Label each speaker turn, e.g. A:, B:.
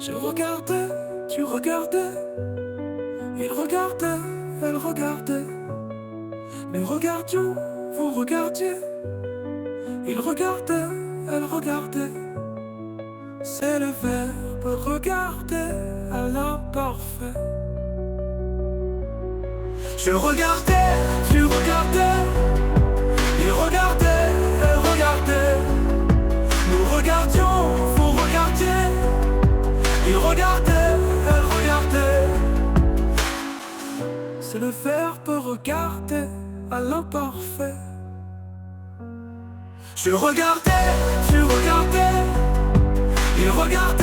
A: Je regardais, tu regardais, il regardait, elle regardait. Nous regardions, vous regardiez, il regardait, elle regardait. C'est le verbe regarder à l'imparfait. Je regardais, tu regardais, il regardait, elle regardait. Nous regardions, vous regardiez, il regardait, elle regardait. C'est le verbe regarder à l'imparfait. Je regardais, tu regardais, il regardait.